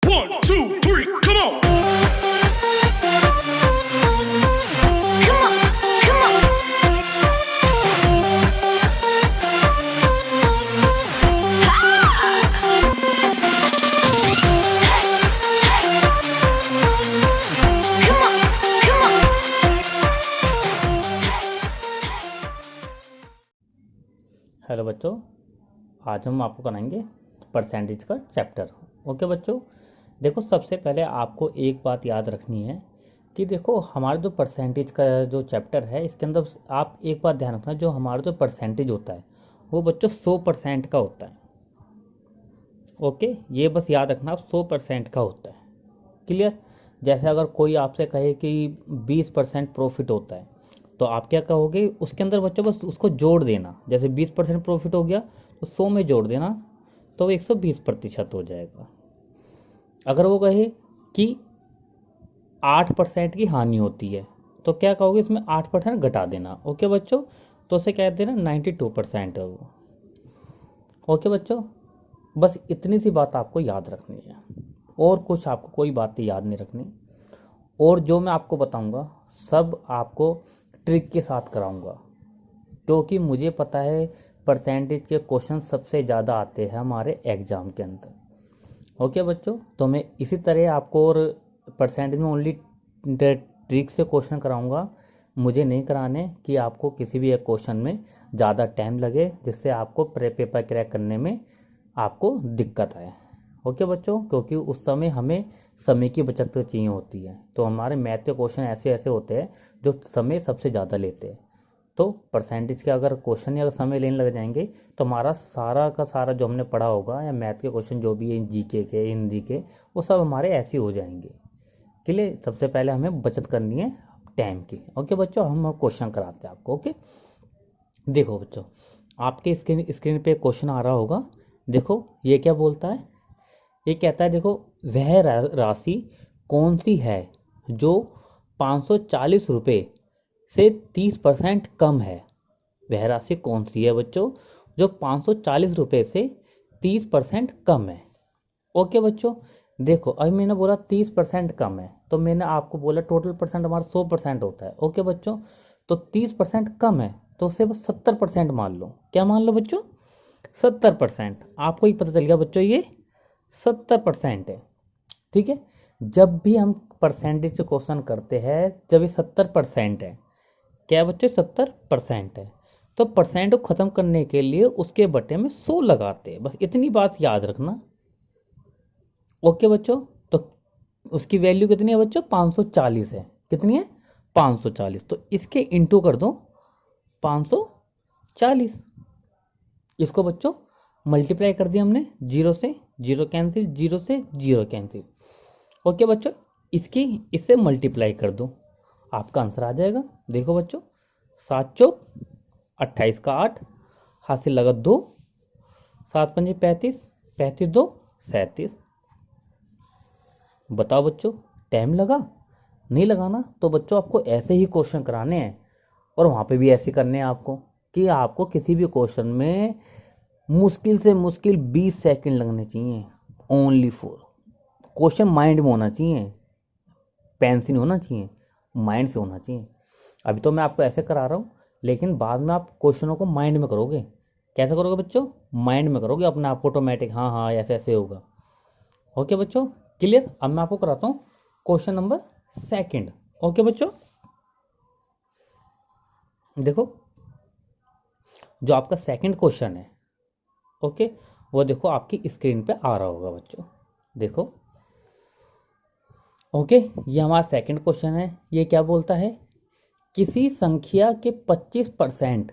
1, 2, 3, come on. Come on, come on. Come on, come on. Hello बच्चों, आज हम आपको कराएंगे परसेंटेज का चैप्टर। ओके बच्चों, देखो सबसे पहले आपको एक बात याद रखनी है कि देखो हमारा जो परसेंटेज का जो चैप्टर है इसके अंदर आप एक बात ध्यान रखना, जो हमारा जो परसेंटेज होता है वो बच्चों 100% का होता है। ओके, ये बस याद रखना, आप 100% का होता है। क्लियर? जैसे अगर कोई आपसे कहे कि 20% प्रॉफिट होता है तो आप क्या कहोगे, उसके अंदर बच्चों बस उसको जोड़ देना। जैसे 20% प्रॉफिट हो गया तो 100 में जोड़ देना तो वो 120% हो जाएगा। अगर वो कहे कि 8% की हानि होती है तो क्या कहोगे, इसमें 8% घटा देना। ओके बच्चों, तो उसे कह देना 92% है वो। ओके बच्चों, बस इतनी सी बात आपको याद रखनी है और कुछ आपको कोई बातें याद नहीं रखनी। और जो मैं आपको बताऊंगा सब आपको ट्रिक के साथ कराऊंगा, क्योंकि मुझे पता है परसेंटेज के क्वेश्चन सबसे ज़्यादा आते हैं हमारे एग्ज़ाम के अंदर। ओके बच्चों, तो मैं इसी तरह आपको और परसेंटेज में ओनली ट्रिक से क्वेश्चन कराऊंगा। मुझे नहीं कराने कि आपको किसी भी एक क्वेश्चन में ज़्यादा टाइम लगे जिससे आपको पेपर क्रैक करने में आपको दिक्कत आए। ओके बच्चों, क्योंकि उस समय हमें समय की बचत तो चाहिए होती है, तो हमारे मैथ के क्वेश्चन ऐसे ऐसे होते हैं जो समय सबसे ज़्यादा लेते हैं। तो परसेंटेज के अगर क्वेश्चन या समय लेने लग जाएंगे तो हमारा सारा का सारा जो हमने पढ़ा होगा या मैथ के क्वेश्चन जो भी है जीके के हिंदी के, वो सब हमारे ऐसे हो जाएंगे। के लिए सबसे पहले हमें बचत करनी है टाइम की। ओके बच्चों, हम क्वेश्चन कराते हैं आपको। ओके, देखो बच्चों, आपके स्क्रीन पे क्वेश्चन आ रहा होगा। देखो ये क्या बोलता है, ये कहता है देखो वह राशि कौन सी है जो 540 रुपये से 30% कम है। वह राशि कौन सी है बच्चों जो 540 रुपये से 30% कम है। ओके बच्चों, देखो अभी मैंने बोला 30% कम है तो मैंने आपको बोला टोटल परसेंट हमारा 100% होता है। ओके बच्चों, तो 30% कम है तो उसे बस 70% मान लो। क्या मान लो बच्चों? 70%। आपको ही पता चल गया बच्चों ये 70% है। ठीक है, जब भी हम परसेंटेज से क्वेश्चन करते हैं जब ये 70% है, क्या है बच्चों 70% है, तो परसेंट को ख़त्म करने के लिए उसके बटे में 100 लगाते हैं। बस इतनी बात याद रखना। ओके बच्चों, तो उसकी वैल्यू कितनी है बच्चों? 540 है। कितनी है? 540। तो इसके इंटू कर दो 540। इसको बच्चों मल्टीप्लाई कर दिया हमने, जीरो से जीरो कैंसिल, जीरो से जीरो कैंसिल। ओके बच्चों, इसकी इससे मल्टीप्लाई कर दो, आपका आंसर आ जाएगा। देखो बच्चों, 7 चौक 28 का 8, हाथ से लगा 2, 7 पंजे 35, 35 2 37। बताओ बच्चों, टाइम लगा? नहीं लगाना तो बच्चों आपको ऐसे ही क्वेश्चन कराने हैं और वहाँ पे भी ऐसे करने हैं आपको कि आपको किसी भी क्वेश्चन में मुश्किल से मुश्किल 20 सेकंड लगने चाहिए। ओनली फॉर क्वेश्चन माइंड में होना चाहिए, पेन से नहीं होना चाहिए, माइंड से होना चाहिए। अभी तो मैं आपको ऐसे करा रहा हूँ लेकिन बाद में आप क्वेश्चनों को माइंड में करोगे। कैसे करोगे बच्चों? माइंड में करोगे अपने आप ऑटोमेटिक, हाँ हाँ ऐसे ऐसे होगा। ओके बच्चों, क्लियर? अब मैं आपको कराता हूँ क्वेश्चन नंबर सेकंड। ओके बच्चों, देखो जो आपका सेकंड क्वेश्चन है, ओके, वो देखो आपकी स्क्रीन पे आ रहा होगा बच्चों। देखो ओके, ये हमारा सेकंड क्वेश्चन है। ये क्या बोलता है, किसी संख्या के 25%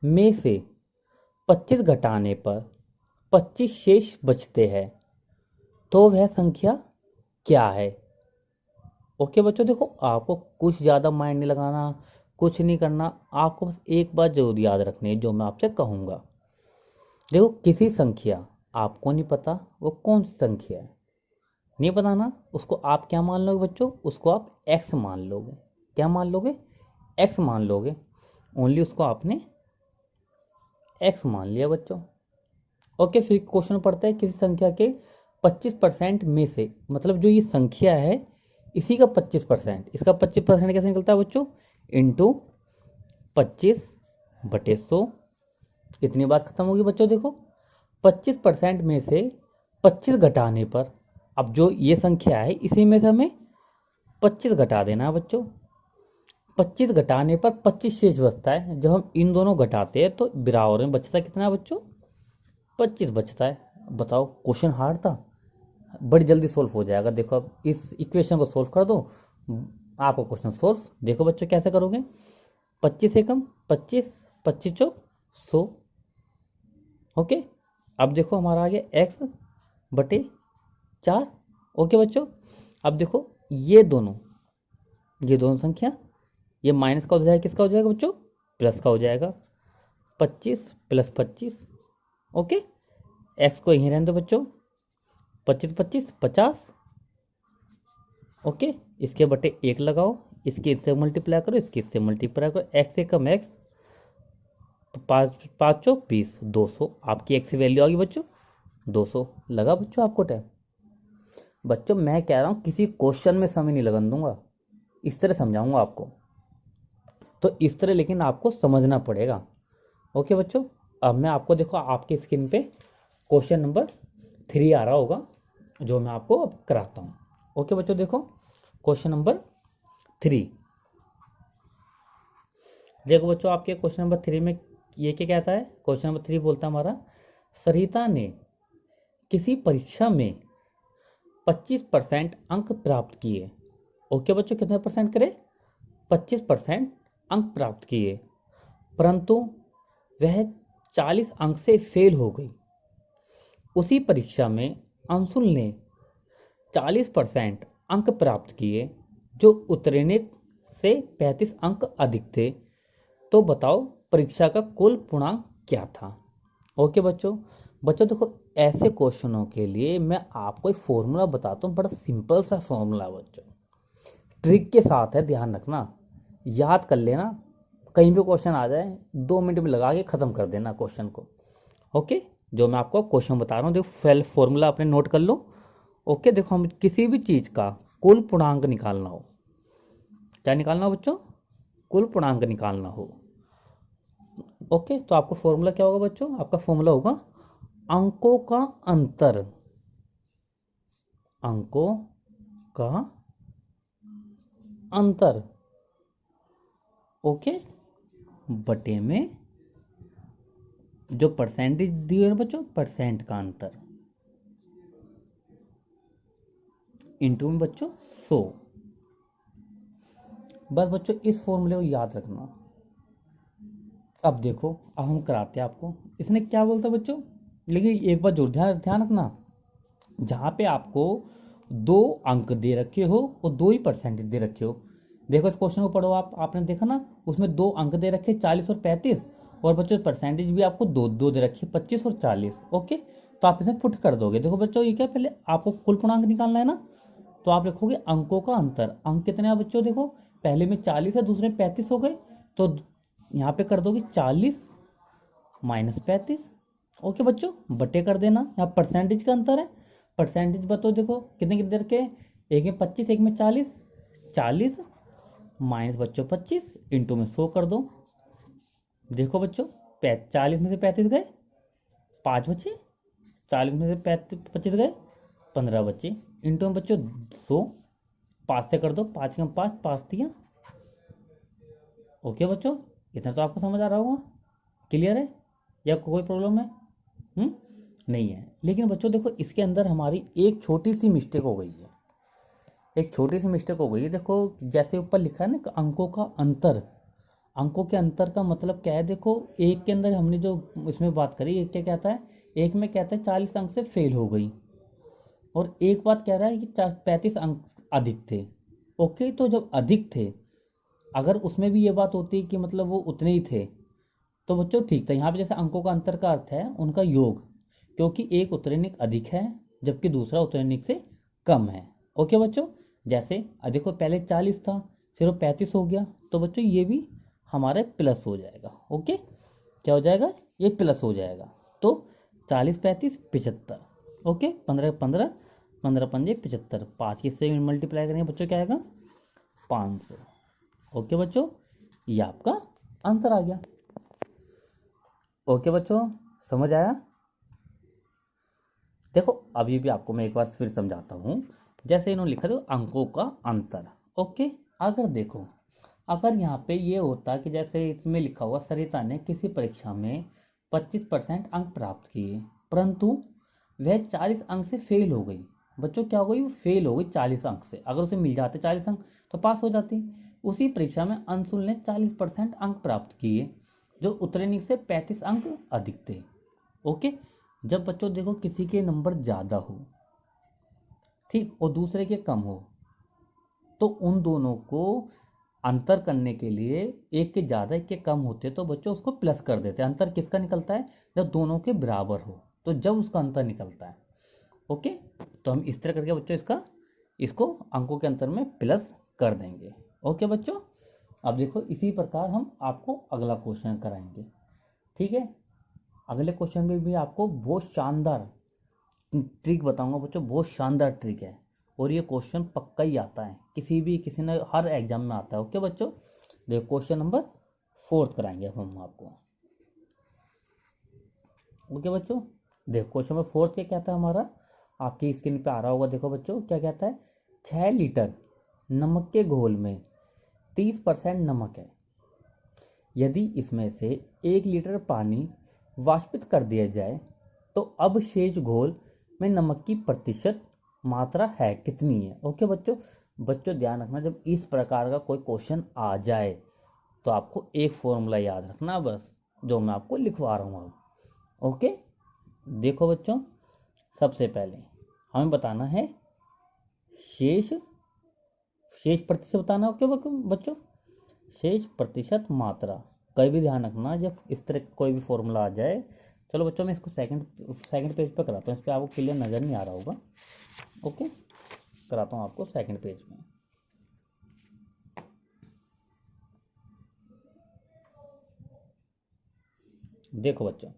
में से 25 घटाने पर 25 शेष बचते हैं तो वह संख्या क्या है। ओके बच्चों, देखो आपको कुछ ज़्यादा माइंड नहीं लगाना, कुछ नहीं करना, आपको बस एक बात जरूर याद रखनी है जो मैं आपसे कहूँगा। देखो किसी संख्या, आपको नहीं पता वो कौन सी संख्या है, नहीं बताना, उसको आप क्या मान लोगे बच्चों? उसको आप एक्स मान लोगे। क्या मान लोगे? एक्स मान लोगे। ओनली उसको आपने एक्स मान लिया बच्चों। ओके, फिर क्वेश्चन पढ़ते हैं, किसी संख्या के 25% में से, मतलब जो ये संख्या है इसी का 25%, इसका 25% कैसे निकलता है बच्चों, इंटू 25/100। इतनी बात खत्म होगी बच्चों। देखो 25% में से 25 घटाने पर, अब जो ये संख्या है इसी में से हमें 25 घटा देना है बच्चों। 25 घटाने पर 25 शेष बचता है। जब हम इन दोनों घटाते हैं तो बराबर में बचता कितना है बच्चों, 25 बचता है। बताओ क्वेश्चन हार्ड था, बड़ी जल्दी सोल्व हो जाएगा। देखो अब इस इक्वेशन को सोल्व कर दो, आपको क्वेश्चन सोल्व। देखो बच्चों कैसे करोगे, 25 एकम 25, 25 चौक 100। ओके, अब देखो हमारा आ गया x/4। ओके बच्चों, अब देखो ये दोनों संख्या, ये माइनस का हो जाएगा, किसका हो जाएगा बच्चों, प्लस का हो जाएगा। 25 + 25। ओके, x को यहीं रहने दो बच्चों, 25 25 50। ओके, इसके बटे 1 लगाओ, इसके इससे मल्टीप्लाई करो, इसके इससे मल्टीप्लाई करो, x एकम x, तो 5 5 चौक 20, 200 आपकी x की वैल्यू आ गई बच्चों 200। लगा बच्चों आपको टाइम। बच्चों मैं कह रहा हूँ किसी क्वेश्चन में समय नहीं लगन दूंगा, इस तरह समझाऊंगा आपको। तो इस तरह लेकिन आपको समझना पड़ेगा। ओके बच्चों, अब मैं आपको देखो आपकी स्क्रीन पे क्वेश्चन नंबर 3 आ रहा होगा, जो मैं आपको अब कराता हूँ। ओके बच्चों, देखो क्वेश्चन नंबर 3। देखो बच्चों आपके क्वेश्चन नंबर 3 में ये क्या कहता है, क्वेश्चन नंबर 3 बोलता है हमारा, सरिता ने किसी परीक्षा में 25% अंक प्राप्त किए। ओके बच्चों, कितने परसेंट करे, 25% अंक प्राप्त किए, परंतु वह 40 अंक से फेल हो गई। उसी परीक्षा में अंशुल ने 40% अंक प्राप्त किए, जो उत्तीर्ण से 35 अंक अधिक थे। तो बताओ परीक्षा का कुल पूर्णांक क्या था। ओके बच्चों, देखो ऐसे क्वेश्चनों के लिए मैं आपको एक फॉर्मूला बताता हूँ, बड़ा सिंपल सा फॉर्मूला बच्चों, ट्रिक के साथ है, ध्यान रखना, याद कर लेना। कहीं भी क्वेश्चन आ जाए 2 मिनट में लगा के ख़त्म कर देना क्वेश्चन को। ओके, जो मैं आपको क्वेश्चन बता रहा हूँ, देखो फॉर्मूला अपने नोट कर लो। ओके, देखो हम किसी भी चीज़ का कुल पूर्णांक निकालना हो, क्या निकालना हो बच्चों, कुल पूर्णांक निकालना हो। ओके, तो आपका फॉर्मूला क्या होगा बच्चों, आपका फॉर्मूला होगा अंकों का अंतर, अंकों का अंतर, ओके, बटे में जो परसेंटेज दिए हैं बच्चों, परसेंट का अंतर, इंटू में बच्चों 100। बस बच्चों इस फॉर्मूले को याद रखना। अब देखो, अब हम कराते हैं आपको, इसने क्या बोलता बच्चों, लेकिन एक बार जो ध्यान रखना, जहाँ पे आपको 2 अंक दे रखे हो और 2 ही परसेंटेज दे रखे हो। देखो इस क्वेश्चन को पढ़ो आप, आपने देखा ना, उसमें 2 अंक दे रखे 40 और 35, और बच्चों परसेंटेज भी आपको 2 दे रखे 25 और 40। ओके, तो आप इसे पुट कर दोगे। देखो बच्चों ये क्या, पहले आपको कुल पूर्णांक निकालना है ना, तो आप लिखोगे अंकों का अंतर। अंक कितने हैं बच्चों, देखो पहले में 40 है, दूसरे में 35 हो गए, तो यहाँ पे कर दोगे 40 - 35। ओके बच्चों, बटे कर देना, यहाँ परसेंटेज का अंतर है, परसेंटेज बताओ, देखो कितने कितने रखे, एक में 25 एक में 40, 40 माइनस बच्चों 25 इंटू में 100 कर दो। देखो बच्चों 40 में से 35 गए, 5 बचे, 40 में से 25 गए, 15 बचे, इंटू में बच्चों 100, 5 से कर दो, 5 का 5, 5 दिया। ओके बच्चों, इतना तो आपको समझ आ रहा होगा, क्लियर है या कोई प्रॉब्लम है? नहीं है। लेकिन बच्चों देखो इसके अंदर हमारी एक छोटी सी मिस्टेक हो गई है, एक छोटी सी मिस्टेक हो गई है। देखो जैसे ऊपर लिखा है ना कि अंकों का अंतर, अंकों के अंतर का मतलब क्या है, देखो एक के अंदर हमने जो इसमें बात करी, एक क्या कहता है, एक में कहता है 40 अंक से फेल हो गई, और एक बात कह रहा है कि 35 अंक अधिक थे। ओके, तो जब अधिक थे, अगर उसमें भी ये बात होती कि मतलब वो उतने ही थे, तो बच्चों ठीक था। यहाँ पे जैसे अंकों का अंतर का अर्थ है उनका योग, क्योंकि एक उत्तरनिक अधिक है जबकि दूसरा उत्तरनिक से कम है। ओके बच्चों, जैसे देखो पहले 40 था, फिर वो 35 हो गया, तो बच्चों ये भी हमारे प्लस हो जाएगा। ओके, क्या हो जाएगा, ये प्लस हो जाएगा, तो 40 35 75। ओके, 15 15 15 पंजे 75, 5 किससे मल्टीप्लाई करेंगे बच्चों, क्या आएगा 500। ओके बच्चों, ये आपका आंसर आ गया। ओके बच्चों, समझ आया। देखो अभी भी आपको मैं एक बार फिर समझाता हूँ। जैसे इन्होंने लिखा था अंकों का अंतर। ओके, अगर देखो, अगर यहाँ पे ये होता कि जैसे इसमें लिखा हुआ सरिता ने किसी परीक्षा में 25% अंक प्राप्त किए, परंतु वह 40 अंक से फेल हो गई। बच्चों क्या हो गई, वो फेल हो गई 40 अंक से। अगर उसे मिल जाते 40 अंक तो पास हो जाती। उसी परीक्षा में अंशुल ने 40% अंक प्राप्त किए, जो उत्तरणी से 35 अंक अधिक थे। ओके, जब बच्चों देखो किसी के नंबर ज़्यादा हो, ठीक, और दूसरे के कम हो, तो उन दोनों को अंतर करने के लिए एक के ज़्यादा एक के कम होते तो बच्चों उसको प्लस कर देते हैं। अंतर किसका निकलता है, जब दोनों के बराबर हो, तो जब उसका अंतर निकलता है। ओके, तो हम इस तरह करके बच्चों इसको अंकों के अंतर में प्लस कर देंगे। ओके बच्चों, अब देखो इसी प्रकार हम आपको अगला क्वेश्चन कराएंगे। ठीक है, अगले क्वेश्चन में भी आपको बहुत शानदार ट्रिक बताऊंगा बच्चों, बहुत शानदार ट्रिक है, और ये क्वेश्चन पक्का ही आता है, किसी ने हर एग्जाम में आता है। ओके बच्चों, देखो क्वेश्चन नंबर 4 कराएंगे अब हम आपको। ओके बच्चों, देखो क्वेश्चन नंबर 4 क्या कहता है हमारा, आपकी स्क्रीन पे आ रहा होगा। देखो बच्चों क्या कहता है, 6 लीटर नमक के घोल में 30% नमक है। यदि इसमें से 1 लीटर पानी वाष्पित कर दिया जाए तो अब शेष घोल में नमक की प्रतिशत मात्रा है कितनी है। ओके बच्चों, ध्यान रखना, जब इस प्रकार का कोई क्वेश्चन आ जाए तो आपको एक फॉर्मूला याद रखना बस, जो मैं आपको लिखवा रहा हूँ अब। ओके, देखो बच्चों, सबसे पहले हमें बताना है शेष प्रतिशत बताना। ओके बच्चों, शेष प्रतिशत मात्रा। कभी भी ध्यान रखना जब इस तरह का कोई भी फॉर्मूला आ जाए। चलो बच्चों, मैं इसको सेकंड पेज पर कराता हूँ, इस पर आपको क्लियर नज़र नहीं आ रहा होगा। ओके, कराता हूँ आपको सेकंड पेज में। देखो बच्चों,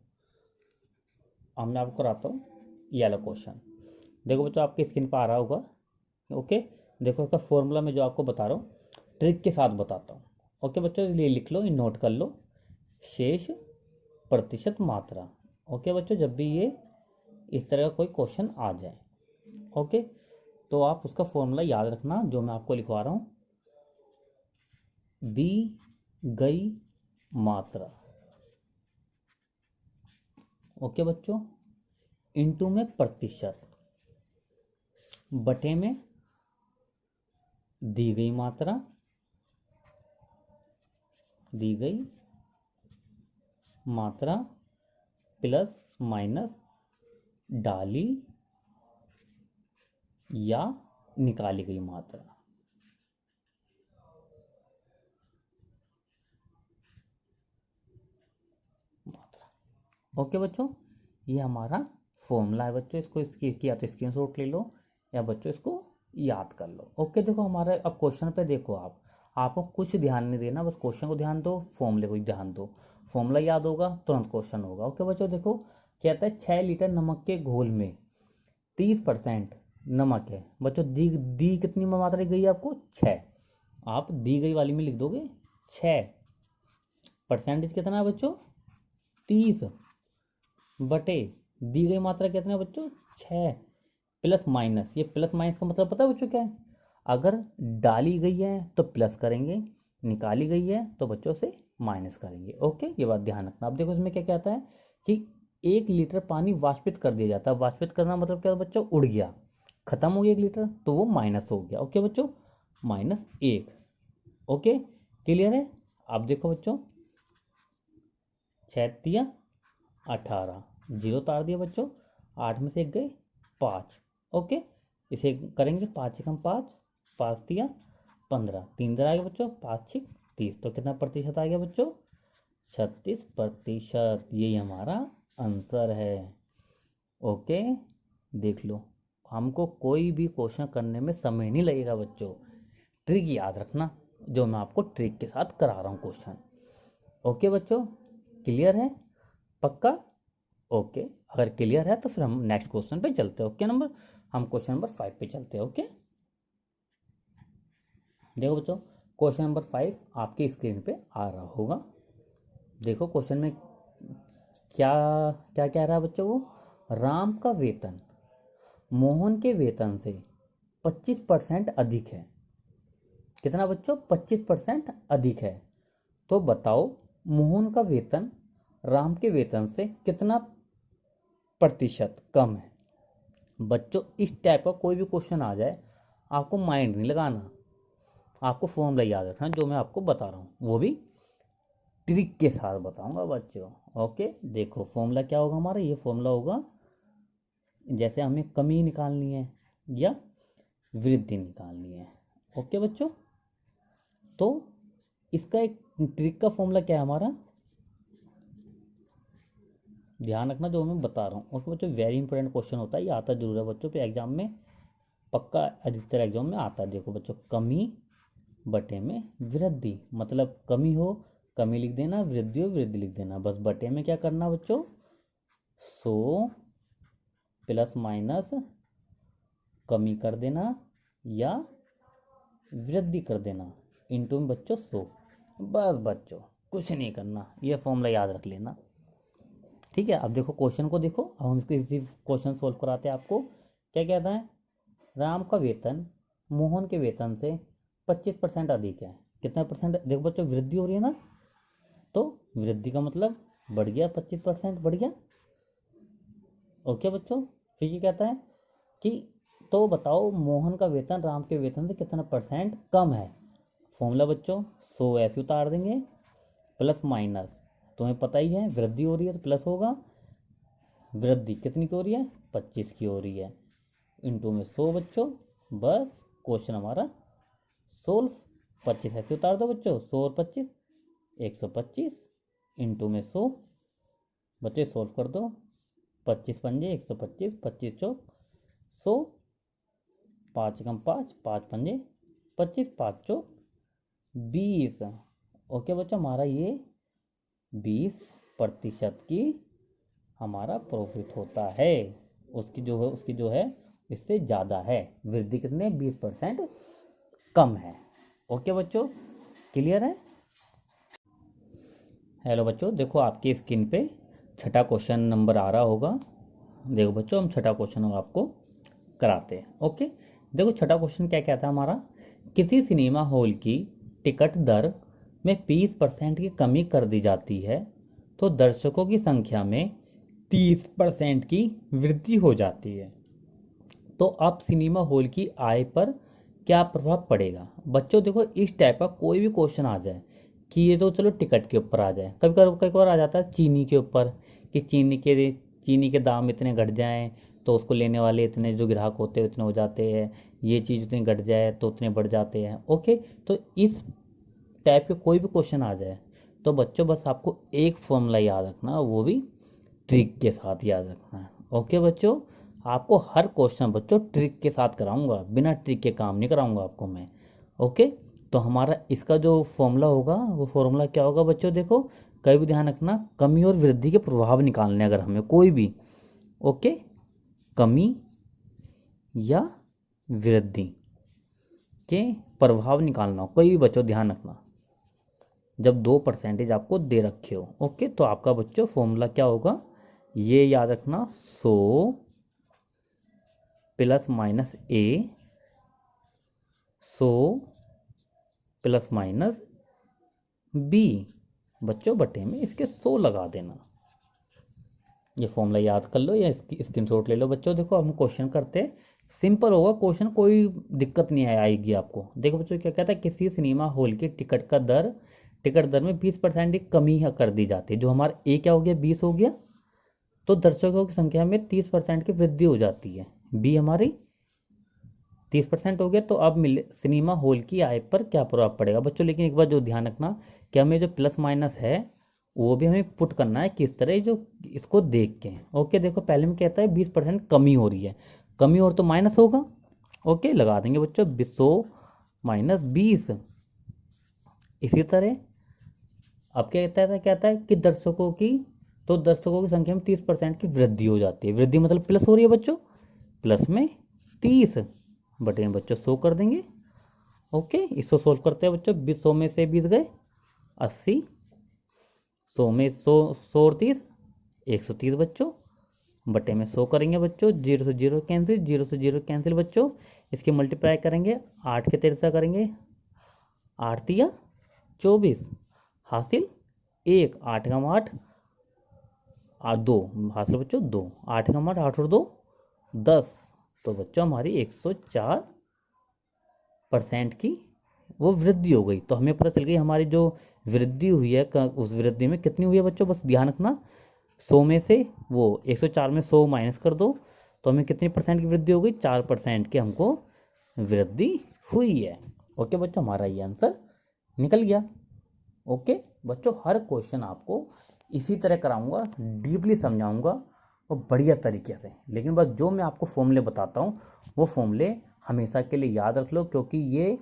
अब मैं आपको कराता हूँ ये वाला क्वेश्चन। देखो बच्चों, आपकी स्क्रीन पर आ रहा होगा। ओके, देखो इसका फॉर्मूला मैं जो आपको बता रहा हूँ ट्रिक के साथ बताता हूँ। ओके बच्चों, ये लिख लो, ये नोट कर लो, शेष प्रतिशत मात्रा। ओके बच्चों, जब भी ये इस तरह का कोई क्वेश्चन आ जाए, ओके, तो आप उसका फॉर्मूला याद रखना जो मैं आपको लिखवा रहा हूँ। दी गई मात्रा, ओके बच्चों, इनटू में प्रतिशत, बटे में दी गई मात्रा, प्लस माइनस डाली या निकाली गई मात्रा। ओके बच्चों, ये हमारा फॉर्मूला है बच्चों, इसको या तो स्क्रीनशॉट ले लो या बच्चों इसको याद कर लो। ओके, देखो हमारे अब क्वेश्चन पे देखो, आपको कुछ ध्यान नहीं देना, बस क्वेश्चन को ध्यान दो, फॉर्मूले को ध्यान दो। फॉर्मूला याद होगा तुरंत क्वेश्चन होगा। ओके बच्चों, देखो कहता है 6 लीटर नमक के घोल में 30% नमक है। बच्चों दी कितनी मात्रा गई है आपको, 6। आप दी गई वाली में लिख दोगे 6, परसेंटेज कितना है बच्चों 30, बटे दी गई मात्रा कितना है बच्चों 6, प्लस माइनस। ये प्लस माइनस का मतलब पता है बच्चों क्या है, अगर डाली गई है तो प्लस करेंगे, निकाली गई है तो बच्चों से माइनस करेंगे। ओके, ये बात ध्यान रखना। अब देखो इसमें क्या कहता है कि 1 लीटर पानी वाष्पित कर दिया जाता है। वाष्पित करना मतलब क्या बच्चों, उड़ गया, खत्म हो गया 1 लीटर, तो वो माइनस हो गया। ओके बच्चों, -1। ओके, क्लियर है। अब देखो बच्चों, 6 दिया 18, 0 तार दिया बच्चों, 8 में से 1 गए 5। ओके, इसे करेंगे 5 एकम 5, 5 दिया 15, 3 इधर आ गया बच्चों, 5 6 30, तो कितना प्रतिशत आ गया बच्चों 36%। यही हमारा आंसर है। ओके, देख लो, हमको कोई भी क्वेश्चन करने में समय नहीं लगेगा बच्चों। ट्रिक याद रखना जो मैं आपको ट्रिक के साथ करा रहा हूँ क्वेश्चन। ओके बच्चों, क्लियर है, पक्का। ओके, अगर क्लियर है तो फिर हम नेक्स्ट क्वेश्चन पे चलते हैं। ओके नंबर, हम क्वेश्चन नंबर 5 पे चलते हैं। ओके, देखो बच्चों, क्वेश्चन नंबर 5 आपके स्क्रीन पे आ रहा होगा। देखो क्वेश्चन में क्या क्या कह रहा है बच्चों, वो राम का वेतन मोहन के वेतन से 25% अधिक है। कितना बच्चों, 25% अधिक है। तो बताओ मोहन का वेतन राम के वेतन से कितना प्रतिशत कम है। बच्चों इस टाइप का कोई भी क्वेश्चन आ जाए, आपको माइंड नहीं लगाना, आपको फॉर्मूला याद रखना जो मैं आपको बता रहा हूँ, वो भी ट्रिक के साथ बताऊंगा बच्चों। ओके, देखो फॉर्मूला क्या होगा हमारा, ये फॉर्मूला होगा जैसे हमें कमी निकालनी है या वृद्धि निकालनी है। ओके बच्चों, तो इसका एक ट्रिक का फॉर्मूला क्या है हमारा, ध्यान रखना जो मैं बता रहा हूँ। ओके बच्चों, वेरी इंपॉर्टेंट क्वेश्चन होता है, ये आता जरूर है बच्चों पे एग्जाम में, पक्का अधिकतर एग्जाम में आता है। देखो बच्चों, कमी बटे में वृद्धि, मतलब कमी हो कमी लिख देना, वृद्धि हो वृद्धि लिख देना, बस बटे में क्या करना बच्चों, 100 प्लस माइनस कमी कर देना या वृद्धि कर देना, इनटू में बच्चों 100। बस बच्चों कुछ नहीं करना, ये फॉर्मूला याद रख लेना। ठीक है, अब देखो क्वेश्चन को देखो, अब हम इसको इसी क्वेश्चन सोल्व कराते हैं आपको। क्या कहता है, राम का वेतन मोहन के वेतन से 25% अधिक है। कितना परसेंट, देखो बच्चों वृद्धि हो रही है ना, तो वृद्धि का मतलब बढ़ गया, 25% बढ़ गया। ओके बच्चों, फिर ये कहता है कि तो बताओ मोहन का वेतन राम के वेतन से कितना परसेंट कम है। फॉर्मूला बच्चों 100 ऐसे उतार देंगे, प्लस माइनस तुम्हें पता ही है, वृद्धि हो रही है तो प्लस होगा, वृद्धि कितनी की हो रही है, 25 की हो रही है, इंटू में 100 बच्चों। बस क्वेश्चन हमारा सोल्व। 25 ऐसे उतार दो बच्चों, 100 और 25 125, इंटू में 100 बच्चे सोल्व कर दो, 25 पंजे 125, 25 चौक 100, 5 कम 5 5 पंजे 25, 5 चौक 20। ओके बच्चों, हमारा ये 20% की हमारा प्रॉफिट होता है, उसकी जो है इससे ज़्यादा है, वृद्धि कितने 20% कम है। ओके बच्चों, क्लियर है। हेलो बच्चों, देखो आपकी स्क्रीन पे छठा क्वेश्चन नंबर आ रहा होगा। देखो बच्चों, हम छठा क्वेश्चन आपको कराते हैं। ओके, देखो छठा क्वेश्चन क्या कहता है हमारा, किसी सिनेमा हॉल की टिकट दर में 20% की कमी कर दी जाती है तो दर्शकों की संख्या में 30% की वृद्धि हो जाती है। तो अब सिनेमा हॉल की आय पर क्या प्रभाव पड़ेगा। बच्चों देखो इस टाइप का कोई भी क्वेश्चन आ जाए कि ये तो चलो टिकट के ऊपर आ जाए, कभी कभार आ जाता है चीनी के ऊपर कि चीनी के दाम इतने घट जाएं तो उसको लेने वाले इतने जो ग्राहक होते हैं उतने हो जाते हैं, ये चीज़ उतनी घट जाए तो उतने बढ़ जाते हैं। ओके, तो इस टाइप के कोई भी क्वेश्चन आ जाए तो बच्चों बस आपको एक फॉर्मूला याद रखना, वो भी ट्रिक के साथ याद रखना है। ओके बच्चों, आपको हर क्वेश्चन बच्चों ट्रिक के साथ कराऊंगा, बिना ट्रिक के काम नहीं कराऊंगा आपको मैं। ओके, तो हमारा इसका जो फॉर्मूला होगा वो फॉर्मूला क्या होगा बच्चों, देखो कभी भी ध्यान रखना, कमी और वृद्धि के प्रभाव निकालने अगर हमें कोई भी, ओके, कमी या वृद्धि के प्रभाव निकालना हो कोई भी बच्चों, ध्यान रखना जब 2% आपको दे रखे हो। ओके, तो आपका बच्चों फॉर्मूला क्या होगा, ये याद रखना, 100 प्लस माइनस ए, 100 प्लस माइनस बी बच्चों बटे में इसके 100 लगा देना। ये फॉर्मूला याद कर लो या इसकी स्क्रीनशॉट ले लो बच्चों। देखो हम क्वेश्चन करते हैं, सिंपल होगा क्वेश्चन, कोई दिक्कत नहीं आएगी आपको। देखो बच्चों क्या कहता है, किसी सिनेमा हॉल की टिकट दर में 20% की कमी कर दी जाती है। जो हमारा ए क्या हो गया, 20 हो गया, तो दर्शकों की संख्या में 30% की वृद्धि हो जाती है। बी हमारी 30% हो गया, तो अब सिनेमा हॉल की आय पर क्या प्रभाव पड़ेगा बच्चों। लेकिन एक बार जो ध्यान रखना कि हमें जो प्लस माइनस है वो भी हमें पुट करना है किस तरह, जो इसको देख के। ओके, देखो पहले में कहता है 20% कमी हो रही है, कमी और तो माइनस होगा। ओके, लगा देंगे बच्चों 100 माइनस 20। इसी तरह अब क्या कहता है कि दर्शकों की, तो दर्शकों की संख्या में 30% की वृद्धि हो जाती है। वृद्धि मतलब प्लस हो रही है बच्चों, प्लस में 30 बटे में बच्चों 100 कर देंगे। ओके, इसको सोल्व करते हैं बच्चों। 100 में से 20 गए 80, 100 में 100 और 30 130 बच्चों, बटे में 100 करेंगे बच्चों। 0 से 0 कैंसिल, 0 से 0 कैंसिल बच्चों। इसकी मल्टीप्लाई करेंगे, 8 के 13 करेंगे, 8 तिया 24 हासिल 1, 8 का 8 2 हासिल बच्चों 2, 8 का 8 और 2 10। तो बच्चों हमारी 104% की वो वृद्धि हो गई। तो हमें पता चल गई हमारी जो वृद्धि हुई है उस वृद्धि में कितनी हुई है बच्चों। बस ध्यान रखना, 100 में से वो 104 में 100 माइनस कर दो तो हमें कितनी परसेंट की वृद्धि हो गई, 4% की हमको वृद्धि हुई है। ओके बच्चों, हमारा ये आंसर निकल गया। ओके बच्चों, हर क्वेश्चन आपको इसी तरह कराऊंगा, डीपली समझाऊंगा और बढ़िया तरीके से। लेकिन बस जो मैं आपको फॉर्मूले बताता हूँ वो फॉर्मूले हमेशा के लिए याद रख लो, क्योंकि ये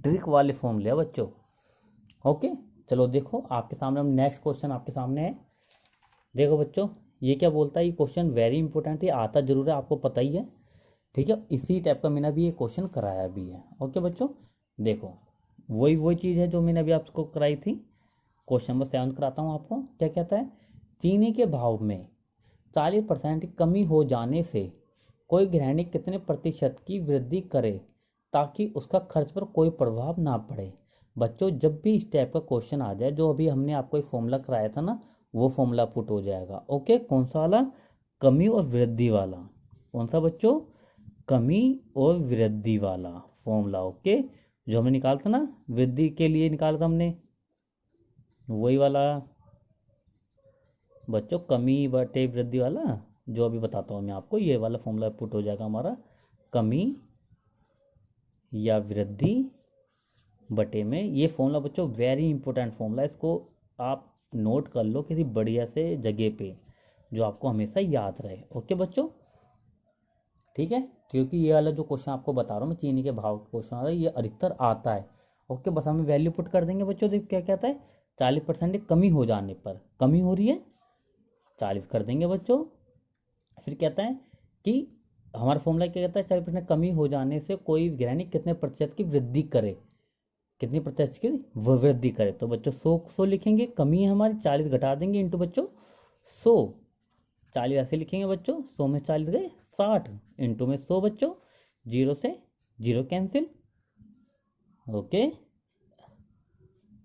ट्रिक वाले फॉर्मूले हैं बच्चों। ओके चलो देखो, आपके सामने हम नेक्स्ट क्वेश्चन आपके सामने है। देखो बच्चों, ये क्या बोलता है, ये क्वेश्चन वेरी इंपॉर्टेंट है, आता जरूर है, आपको पता ही है। ठीक है, इसी टाइप का मैंने भी ये क्वेश्चन कराया भी है। ओके बच्चों, देखो वही चीज़ है जो मैंने अभी आपको कराई थी। क्वेश्चन नंबर 7 कराता हूँ आपको। क्या कहता है, चीनी के भाव में 40% की कमी हो जाने से कोई गृहिणी कितने प्रतिशत की वृद्धि करे ताकि उसका खर्च पर कोई प्रभाव ना पड़े। बच्चों जब भी इस टाइप का क्वेश्चन आ जाए, जो अभी हमने आपको एक फॉर्मूला कराया था ना, वो फॉर्मूला पुट हो जाएगा। ओके, कौन सा वाला, कमी और वृद्धि वाला। कौन सा बच्चों, कमी और वृद्धि वाला फॉर्मूला। ओके, जो हमने निकाला था ना, वृद्धि के लिए निकाला था हमने, वही वाला बच्चों, कमी बटे वृद्धि वाला, जो अभी बताता हूँ मैं आपको, ये वाला फॉर्मूला पुट हो जाएगा हमारा, कमी या वृद्धि बटे में। ये फॉर्मूला बच्चों वेरी इंपॉर्टेंट फॉर्मूला, इसको आप नोट कर लो किसी बढ़िया से जगह पे, जो आपको हमेशा याद रहे। ओके बच्चों, ठीक है, क्योंकि ये वाला जो क्वेश्चन आपको बता रहा हूँ मैं, चीनी के भाव क्वेश्चन आ रहा है, ये अधिकतर आता है। ओके, बस हमें वैल्यू पुट कर देंगे बच्चों। देखो क्या कहता है, 40% कमी हो जाने पर, कमी हो रही है 40 कर देंगे बच्चों। फिर कहता है कि हमारा फॉर्मूला क्या कहता है, 40% कमी हो जाने से कोई गृहिणी कितने प्रतिशत की वृद्धि करे, कितनी प्रतिशत की वृद्धि करे। तो बच्चों 100 लिखेंगे, कमी है हमारी, 40 घटा देंगे इंटू बच्चों 100, 40 ऐसे लिखेंगे बच्चों, 100 में 40 गए 60 इंटू में 100 बच्चों, 0 से 0 कैंसिल। ओके,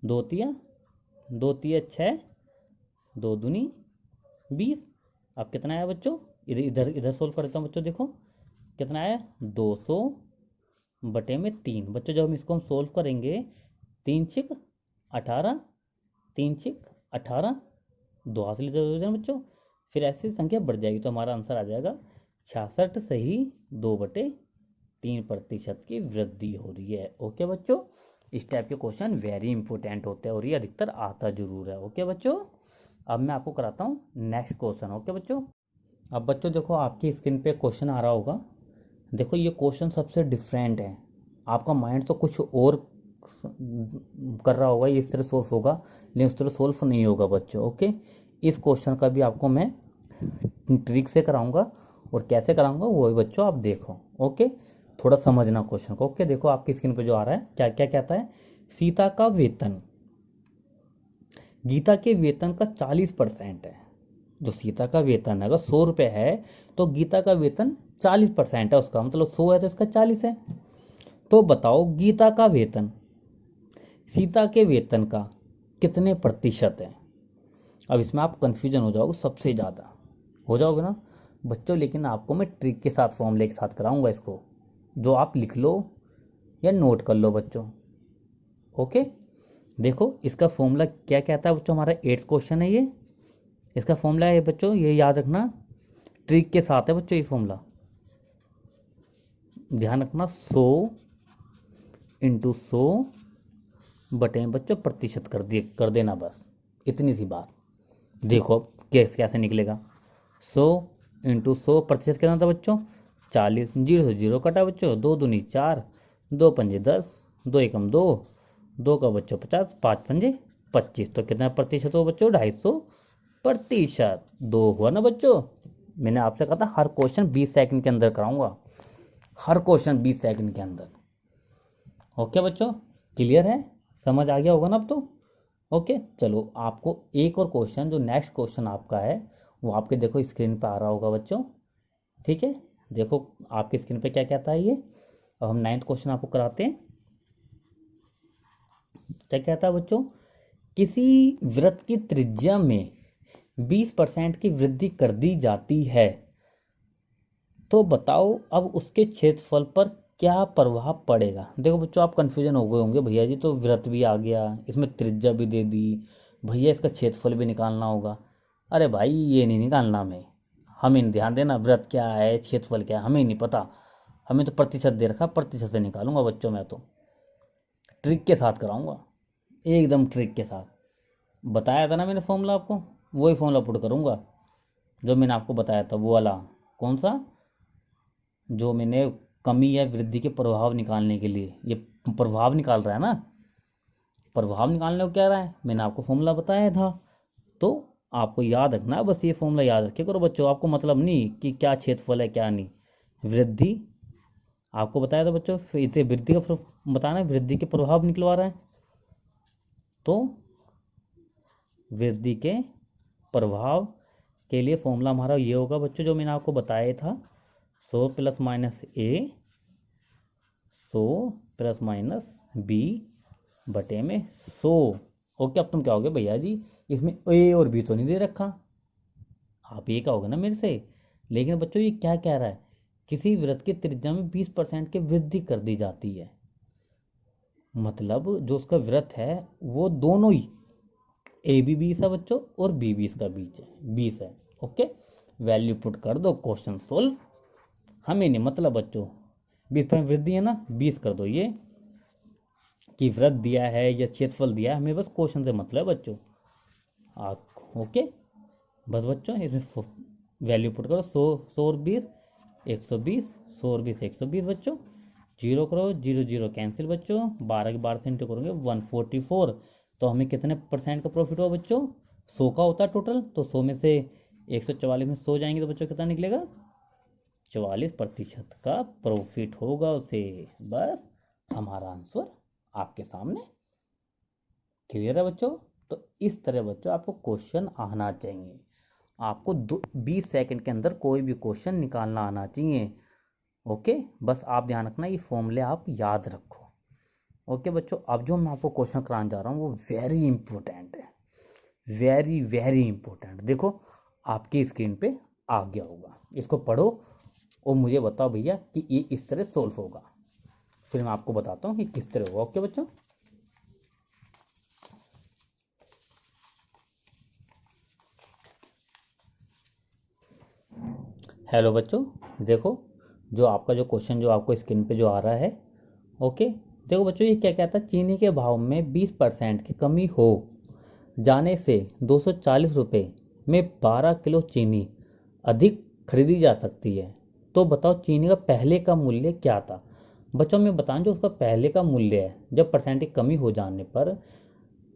2 तिया 6, 2 दूनी 20। अब कितना आया बच्चों, इधर सोल्व करता हूँ बच्चों। देखो कितना आया, 200 बटे में 3 बच्चों। जब हम इसको हम सोल्व करेंगे, 3 छिक 18, 3 छिक 18, 2 हासिल हो जाए बच्चों। फिर ऐसी संख्या बढ़ जाएगी तो हमारा आंसर आ जाएगा 66 सही 2/3% की वृद्धि हो रही है। ओके बच्चों, इस टाइप के क्वेश्चन वेरी इंपॉर्टेंट होते हैं और ये अधिकतर आता जरूर है। ओके बच्चों, अब मैं आपको कराता हूँ नेक्स्ट क्वेश्चन। ओके बच्चों, अब बच्चों देखो आपकी स्क्रीन पे क्वेश्चन आ रहा होगा। देखो ये क्वेश्चन सबसे डिफरेंट है, आपका माइंड तो कुछ और कर रहा होगा, ये इस तरह सोल्व होगा, लेकिन उस तरह सोल्व नहीं होगा बच्चों। ओके, इस क्वेश्चन का भी आपको मैं ट्रिक से कराऊंगा, और कैसे कराऊंगा वो भी बच्चों आप देखो। ओके, थोड़ा समझना क्वेश्चन को। ओके, देखो आपकी स्क्रीन पे जो आ रहा है, क्या क्या कहता है, सीता का वेतन गीता के वेतन का 40% है। जो सीता का वेतन है, अगर 100 रुपये है तो गीता का वेतन 40% है उसका, मतलब 100 है तो इसका 40 है। तो बताओ गीता का वेतन सीता के वेतन का कितने प्रतिशत है। अब इसमें आप कंफ्यूजन हो जाओगे, सबसे ज़्यादा हो जाओगे ना बच्चों, लेकिन आपको मैं ट्रिक के साथ, फॉर्मूले के साथ कराऊंगा इसको, जो आप लिख लो या नोट कर लो बच्चों। ओके, देखो इसका फॉर्मूला क्या कहता है बच्चों, हमारा 8th क्वेश्चन है ये, इसका फॉर्मूला है बच्चों, ये याद रखना, ट्रिक के साथ है बच्चों ये फॉर्मूला, ध्यान रखना। 100 इंटू 100 बटे बच्चों प्रतिशत कर देना, बस इतनी सी बात। देखो कैसे निकलेगा, 100 इंटू 100 प्रतिशत कितना था बच्चों, 40, 0 से 0 कटा बच्चों, 2 दूनी 4, 2 पंजे 10, 2 एकम 2, 2 का बच्चों 50, 5 पंजे 25, तो कितना प्रतिशत हो बच्चों, 250 प्रतिशत। 2 हुआ ना बच्चों। मैंने आपसे कहा था हर क्वेश्चन 20 सेकंड के अंदर कराऊंगा, हर क्वेश्चन 20 सेकंड के अंदर। ओके बच्चों, क्लियर है, समझ आ गया होगा ना अब तो। ओके चलो, आपको एक और क्वेश्चन, जो नेक्स्ट क्वेश्चन आपका है वो आपके देखो स्क्रीन पे आ रहा होगा बच्चों। ठीक है, देखो आपकी स्क्रीन पे क्या कहता है ये। अब हम 9th क्वेश्चन आपको कराते हैं। क्या कहता है बच्चों, किसी वृत्त की त्रिज्या में 20% की वृद्धि कर दी जाती है, तो बताओ अब उसके क्षेत्रफल पर क्या प्रभाव पड़ेगा। देखो बच्चों, आप कंफ्यूजन हो गए होंगे, भैया जी तो वृत्त भी आ गया, इसमें त्रिज्या भी दे दी, भैया इसका क्षेत्रफल भी निकालना होगा। अरे भाई ये नहीं निकालना, हमें ध्यान देना, वृत्त क्या है क्षेत्रफल क्या है हमें नहीं पता, हमें तो प्रतिशत दे रखा, प्रतिशत से निकालूंगा बच्चों। मैं तो ट्रिक के साथ कराऊंगा, एकदम ट्रिक के साथ। बताया था ना मैंने फॉर्मूला आपको, वही फॉर्मूला पुट करूंगा जो मैंने आपको बताया था, वो वाला। कौन सा, जो मैंने कमी या वृद्धि के प्रभाव निकालने के लिए, ये प्रभाव निकाल रहा है ना, प्रभाव निकालने को क्या रहा है, मैंने आपको फॉर्मूला बताया था। तो आपको याद रखना है, बस ये फॉर्मूला याद रखे करो बच्चों। आपको मतलब नहीं कि क्या क्षेत्रफल है क्या नहीं, वृद्धि आपको बताया था बच्चों, फिर इसे वृद्धि का बताना है, वृद्धि के प्रभाव निकलवा रहा है। तो वृद्धि के प्रभाव के लिए फॉर्मूला हमारा ये होगा बच्चों, जो मैंने आपको बताया था, 100 + -a 100 + -b बटे में 100। ओके, अब तुम क्या होगे भैया जी, इसमें ए और बी तो नहीं दे रखा, आप ये कहोगे ना मेरे से। लेकिन बच्चों ये क्या कह रहा है, किसी वृत्त की त्रिज्या में 20% की वृद्धि कर दी जाती है, मतलब जो उसका वृत्त है वो दोनों ही, ए भी 20 है बच्चों और बी भी इसका 20 है। ओके, वैल्यू पुट कर दो, क्वेश्चन सोल्व। हमें नहीं मतलब बच्चों, 20% वृद्धि है ना, 20 कर दो, ये कि वृत्त दिया है या क्षेत्रफल दिया है, हमें बस क्वेश्चन से मतलब है बच्चों। ओके, बस बच्चों इसमें वैल्यू पुट करो, 100 और 20 120, 100 और 20 120 बच्चों, जीरो करो, जीरो जीरो कैंसिल बच्चों, 12 के 12 से इंटू करोगे 144। तो हमें कितने % का प्रॉफिट हुआ बच्चों, 100 का होता है टोटल, तो 100 में से 144 में 100 जाएंगे तो बच्चों कितना निकलेगा, 44% का प्रॉफिट होगा उसे। बस हमारा आंसर आपके सामने, क्लियर है बच्चों। तो इस तरह बच्चों आपको क्वेश्चन आना चाहिए, आपको 20 सेकंड के अंदर कोई भी क्वेश्चन निकालना आना चाहिए। ओके, बस आप ध्यान रखना ये फॉर्मूले आप याद रखो। ओके बच्चों, अब जो मैं आपको क्वेश्चन कराने जा रहा हूँ वो वेरी इंपॉर्टेंट है, वेरी वेरी इंपॉर्टेंट। देखो आपकी स्क्रीन पे आ गया होगा, इसको पढ़ो और मुझे बताओ भैया कि ये इस तरह सोल्व होगा, फिर मैं आपको बताता हूँ कि किस तरह होगा। ओके बच्चों, हेलो बच्चों, देखो जो आपका जो क्वेश्चन जो आपको स्क्रीन पे जो आ रहा है। ओके, देखो बच्चों ये क्या कहता है, चीनी के भाव में 20% की कमी हो जाने से 240 रुपये में 12 किलो चीनी अधिक खरीदी जा सकती है। तो बताओ चीनी का पहले का मूल्य क्या था। बच्चों मैं बताऊं, जो उसका पहले का मूल्य है जब परसेंट की कमी हो जाने पर,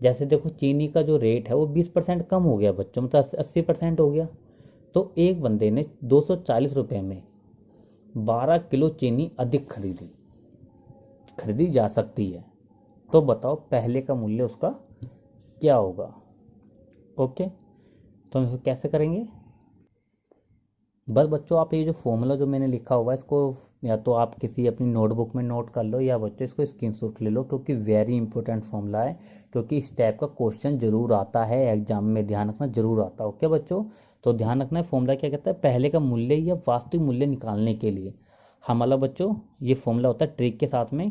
जैसे देखो चीनी का जो रेट है वो 20% कम हो गया बच्चों, मतलब 80% हो गया। तो एक बंदे ने 240 रुपये में 12 किलो चीनी अधिक खरीदी जा सकती है। तो बताओ पहले का मूल्य उसका क्या होगा। ओके, तो हम इसको कैसे करेंगे, बस बच्चों आप ये जो फॉर्मूला जो मैंने लिखा हुआ है इसको या तो आप किसी अपनी नोटबुक में नोट कर लो, या बच्चों इसको स्क्रीनशॉट ले लो, क्योंकि वेरी इंपॉर्टेंट फॉर्मूला है, क्योंकि इस टाइप का क्वेश्चन जरूर आता है एग्जाम में, ध्यान रखना जरूर आता है। ओके बच्चों, तो ध्यान रखना है फॉर्मूला क्या कहता है, पहले का मूल्य या वास्तविक मूल्य निकालने के लिए हमारा बच्चों ये फॉर्मूला होता है ट्रिक के साथ में,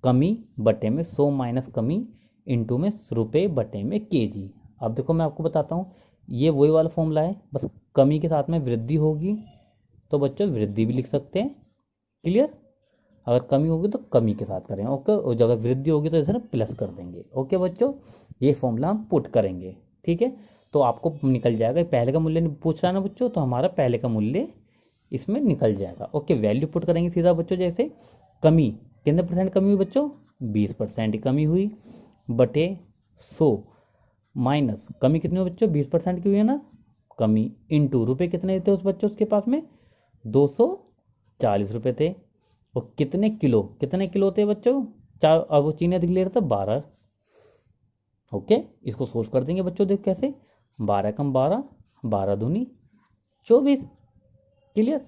कमी बटे में 100 माइनस कमी इंटू में रुपये बटे में केजी। अब देखो मैं आपको बताता हूँ, ये वही वाला फॉर्मूला है, बस कमी के साथ में वृद्धि होगी तो बच्चों वृद्धि भी लिख सकते हैं, क्लियर। अगर कमी होगी तो कमी के साथ करेंगे, ओके, और जब वृद्धि होगी तो इसे ना प्लस कर देंगे। ओके बच्चों, ये फॉर्मूला हम पुट करेंगे, ठीक है। तो आपको निकल जाएगा, पहले का मूल्य पूछ रहा है ना बच्चों, तो हमारा पहले का मूल्य इसमें निकल जाएगा। ओके, वैल्यू पुट करेंगे सीधा बच्चों, जैसे कमी कितने % कमी हुई बच्चों, 20% की कमी हुई, बटे 100 माइनस कमी कितनी हुई बच्चों, 20% की हुई है ना, कमी इंटू रुपये कितने थे उस बच्चों उसके पास में 240 रुपये थे। और कितने किलो थे बच्चों, चार, अब वो चीनी अधिक ले रहा था 12। ओके, इसको सोल्व कर देंगे बच्चों, देखो कैसे, 12 कम 12, 12 दूनी 24। क्लियर।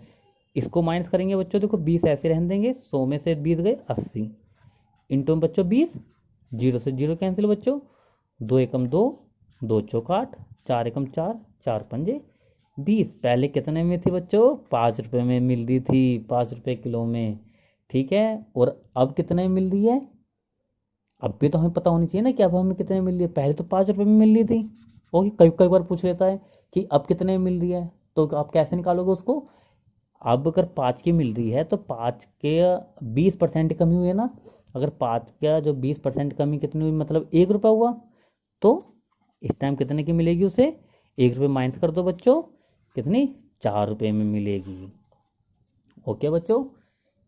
इसको माइनस करेंगे बच्चों, देखो 20 ऐसे रहने देंगे, 100 में से 20 गए 80 इंटू में बच्चों 20, जीरो से जीरो कैंसिल बच्चों, 2 एकम 2, 2 चौक 8, 4 एकम 4, 4 पंजे 20। पहले कितने में थी बच्चों, 5 रुपये में मिल रही थी, 5 रुपये किलो में, ठीक है। और अब कितने में मिल रही है, अब भी तो हमें पता होनी चाहिए ना कि अब हमें कितने में मिल रही है। पहले तो 5 रुपये में मिल रही थी। ओके, कई कई बार पूछ लेता है कि अब कितने में मिल रही है, तो आप कैसे निकालोगे उसको। अब अगर 5 की मिल रही है तो 5 के 20% कमी हुई है ना। अगर 5 का जो 20% कमी कितनी हुई, मतलब 1 रुपये हुआ, तो इस टाइम कितने की मिलेगी उसे, 1 रुपये माइनस कर दो बच्चों, कितनी, 4 रुपये में मिलेगी। ओके बच्चों,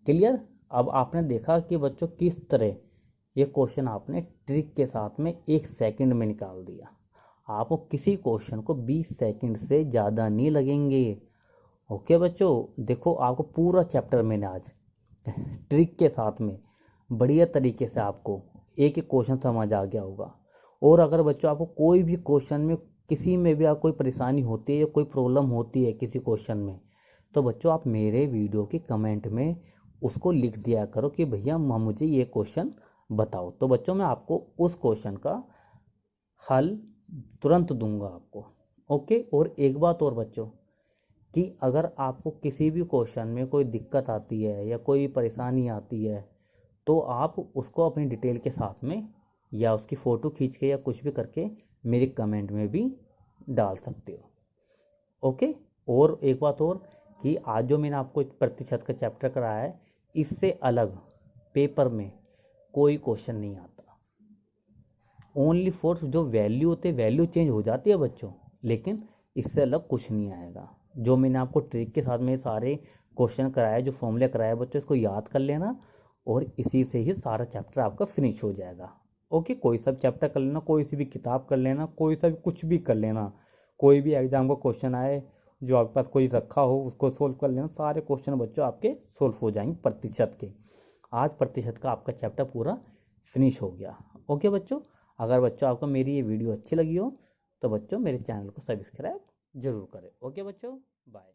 क्लियर। अब आपने देखा कि बच्चों किस तरह ये क्वेश्चन आपने ट्रिक के साथ में 1 सेकंड में निकाल दिया। आपको किसी क्वेश्चन को 20 सेकंड से ज़्यादा नहीं लगेंगे। ओके बच्चों, देखो आपको पूरा चैप्टर मैंने आज ट्रिक के साथ में बढ़िया तरीके से आपको एक एक क्वेश्चन समझ आ गया होगा। और अगर बच्चों आपको कोई भी क्वेश्चन में किसी में भी आप कोई परेशानी होती है या कोई प्रॉब्लम होती है किसी क्वेश्चन में, तो बच्चों आप मेरे वीडियो के कमेंट में उसको लिख दिया करो कि भैया मुझे ये क्वेश्चन बताओ। तो बच्चों मैं आपको उस क्वेश्चन का हल तुरंत दूंगा आपको। ओके, और एक बात और बच्चों, कि अगर आपको किसी भी क्वेश्चन में कोई दिक्कत आती है या कोई परेशानी आती है, तो आप उसको अपनी डिटेल के साथ में या उसकी फ़ोटो खींच के या कुछ भी करके मेरे कमेंट में भी डाल सकते हो। ओके, और एक बात और, कि आज जो मैंने आपको प्रतिशत का चैप्टर कराया है, इससे अलग पेपर में कोई क्वेश्चन नहीं आता। ओनली फॉर जो वैल्यू होते, वैल्यू चेंज हो जाती है बच्चों, लेकिन इससे अलग कुछ नहीं आएगा। जो मैंने आपको ट्रिक के साथ में सारे क्वेश्चन कराए, जो फॉर्मूले कराए बच्चों, इसको याद कर लेना और इसी से ही सारा चैप्टर आपका फिनिश हो जाएगा। ओके, कोई सा चैप्टर कर लेना, कोई सी भी किताब कर लेना, कोई सा भी कुछ भी कर लेना, कोई भी एग्जाम का क्वेश्चन आए जो आपके पास कोई रखा हो उसको सोल्व कर लेना। सारे क्वेश्चन बच्चों आपके सोल्व हो जाएंगे प्रतिशत के। आज प्रतिशत का आपका चैप्टर पूरा फिनिश हो गया। ओके बच्चों, अगर बच्चों आपको मेरी ये वीडियो अच्छी लगी हो तो बच्चों मेरे चैनल को सब्सक्राइब जरूर करें। ओके बच्चों, बाय।